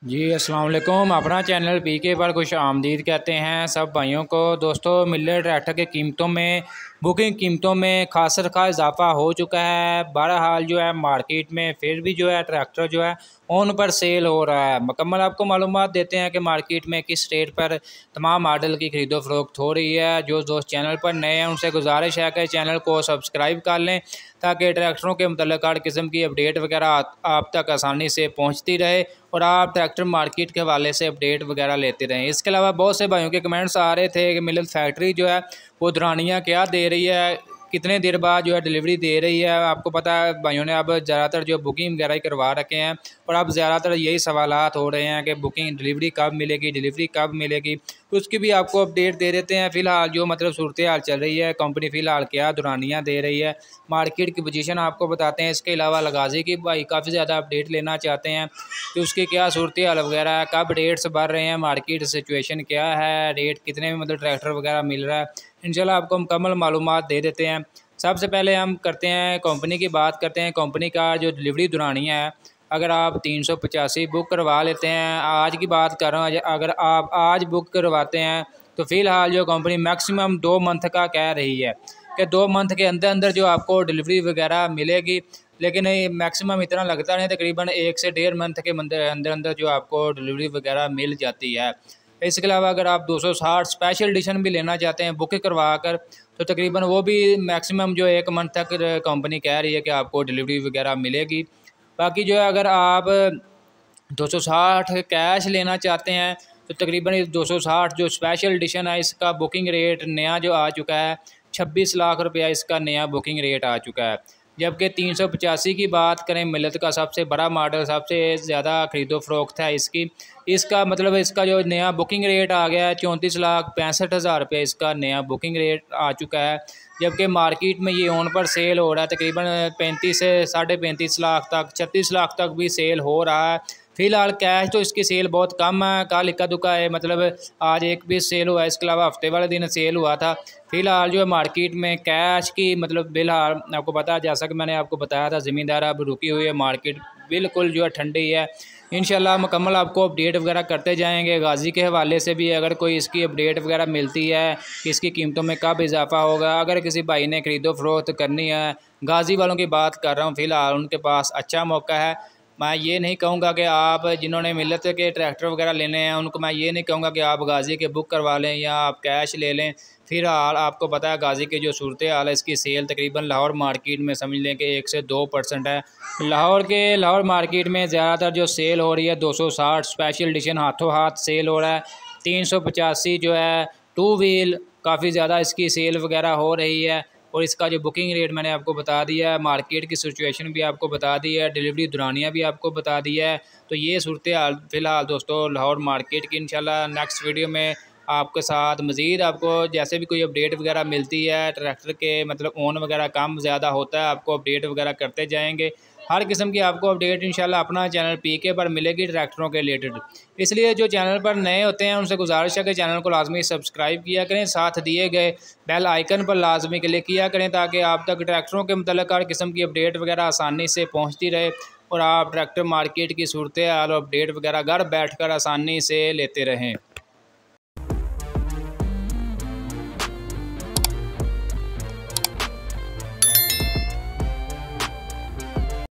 जी अस्सलाम वालेकुम। अपना चैनल पीके पर खुश आमदीद कहते हैं सब भाइयों को। दोस्तों, मिलर ट्रैक्टर की कीमतों में बुकिंग कीमतों में खासा इजाफा हो चुका है। बहरहाल जो है मार्केट में फिर भी जो है ट्रैक्टर जो है ऑन पर सेल हो रहा है। मुकम्मल आपको मालूमात देते हैं कि मार्केट में किस रेट पर तमाम मॉडल की खरीदो फरोख्त हो रही है। जो दोस्त चैनल पर नए हैं उनसे गुजारिश है कि चैनल को सब्सक्राइब कर लें ताकि ट्रैक्टरों के मुतल्लिक़ हर किस्म की अपडेट वगैरह आप तक आसानी से पहुँचती रहे और आप ट्रैक्टर मार्केट के हवाले से अपडेट वगैरह लेते रहें। इसके अलावा बहुत से भाइयों के कमेंट्स आ रहे थे कि मिलत फैक्ट्री जो है वो दुरानियाँ क्या दे रही है, कितने देर बाद जो है डिलीवरी दे रही है। आपको पता है भाइयों ने अब ज़्यादातर जो बुकिंग वगैरह ही करवा रखे हैं और अब ज़्यादातर यही सवालात हो रहे हैं कि बुकिंग डिलीवरी कब मिलेगी, डिलीवरी कब मिलेगी। तो उसकी भी आपको अपडेट दे देते हैं। फ़िलहाल जो मतलब सूरत हाल चल रही है, कंपनी फ़िलहाल क्या दुरानियाँ दे रही है, मार्केट की पोजीशन आपको बताते हैं। इसके अलावा लगाजी की भाई काफ़ी ज़्यादा अपडेट लेना चाहते हैं कि उसकी क्या सूरत हाल वगैरह है, कब रेट्स बढ़ रहे हैं, मार्केट सिचुएशन क्या है, रेट कितने में मतलब ट्रैक्टर वगैरह मिल रहा है। इंशाल्लाह आपको मुकम्मल मालूमात दे देते हैं। सबसे पहले हम करते हैं कंपनी की बात करते हैं। कंपनी का जो डिलीवरी दुरानिया है, अगर आप 385 बुक करवा लेते हैं, आज की बात कर रहा हूँ, अगर आप आज बुक करवाते हैं तो फ़िलहाल जो कंपनी मैक्सिमम 2 मंथ का कह रही है कि 2 मंथ के अंदर अंदर जो आपको डिलीवरी वगैरह मिलेगी। लेकिन मैक्सिमम इतना लगता नहीं, तकरीबन 1 से 1.5 मंथ के अंदर अंदर जो आपको डिलीवरी वगैरह मिल जाती है। इसके अलावा अगर आप 260 स्पेशल एडिशन भी लेना चाहते हैं बुक करवा कर, तो तकरीबन वो भी मैक्सिमम जो 1 मंथ तक कंपनी कह रही है कि आपको डिलीवरी वगैरह मिलेगी। बाकी जो है अगर आप 260 कैश लेना चाहते हैं तो तकरीबन 260 जो स्पेशल एडिशन है इसका बुकिंग रेट नया जो आ चुका है 26 लाख रुपया इसका नया बुकिंग रेट आ चुका है। जबकि 385 की बात करें, मिलत का सबसे बड़ा मॉडल, सबसे ज़्यादा खरीदो फरोख्त है इसकी, इसका मतलब इसका जो नया बुकिंग रेट आ गया है 34,65,000 रुपये इसका नया बुकिंग रेट आ चुका है। जबकि मार्केट में ये ऑन पर सेल हो रहा है तकरीबन 35 से 35.5 लाख तक, 36 लाख तक भी सेल हो रहा है। फ़िलहाल कैश तो इसकी सेल बहुत कम है, कल इक्का दुक्का है, मतलब आज एक भी सेल हुआ है, इसके अलावा हफ्ते वाले दिन सेल हुआ था। फ़िलहाल जो है मार्केट में कैश की मतलब फ़िलहाल आपको पता है, जैसा कि मैंने आपको बताया था, ज़मींदार अब रुकी हुई है, मार्केट बिल्कुल जो है ठंडी है। इंशाल्लाह मुकम्मल आपको अपडेट वगैरह करते जाएंगे। गाज़ी के हवाले से भी अगर कोई इसकी अपडेट वगैरह मिलती है कि इसकी कीमतों में कब इजाफा होगा, अगर किसी भाई ने खरीदो फरोख्त करनी है, गाज़ी वालों की बात कर रहा हूँ, फ़िलहाल उनके पास अच्छा मौका है। मैं ये नहीं कहूँगा कि आप जिन्होंने मिलत के ट्रैक्टर वगैरह लेने हैं उनको मैं ये नहीं कहूँगा कि आप गाज़ी के बुक करवा लें या आप कैश ले लें। फ़िलहाल आपको पता है गाज़ी की जो सूरत हाल है, इसकी सेल तकरीबन लाहौर मार्केट में समझ लें कि 1 से 2% है। लाहौर मार्केट में ज़्यादातर जो सेल हो रही है 260 स्पेशल एडिशन हाथों हाथ सेल हो रहा है। 385 जो है टू व्हील काफ़ी ज़्यादा इसकी सेल वगैरह हो रही है और इसका जो बुकिंग रेट मैंने आपको बता दिया है, मार्केट की सिचुएशन भी आपको बता दी है, डिलीवरी दुरानियाँ भी आपको बता दिया है। तो ये सूरत हाल फ़िलहाल दोस्तों लाहौर मार्केट की। इंशाल्लाह नेक्स्ट वीडियो में आपके साथ मज़ीद आपको जैसे भी कोई अपडेट वगैरह मिलती है, ट्रैक्टर के मतलब ओन वगैरह कम ज़्यादा होता है, आपको अपडेट वगैरह करते जाएंगे। हर किस्म की आपको अपडेट इंशाल्लाह अपना चैनल पीके पर मिलेगी ट्रैक्टरों के रिलेटेड। इसलिए जो चैनल पर नए होते हैं उनसे गुजारिश है कि चैनल को लाजमी सब्सक्राइब किया करें, साथ दिए गए बेल आइकन पर लाजमी क्लिक किया करें ताकि आप तक ट्रैक्टरों के मतलब हर किस्म की अपडेट वगैरह आसानी से पहुँचती रहे और आप ट्रैक्टर मार्केट की सूरत हाल और अपडेट वगैरह घर बैठ कर आसानी से लेते रहें।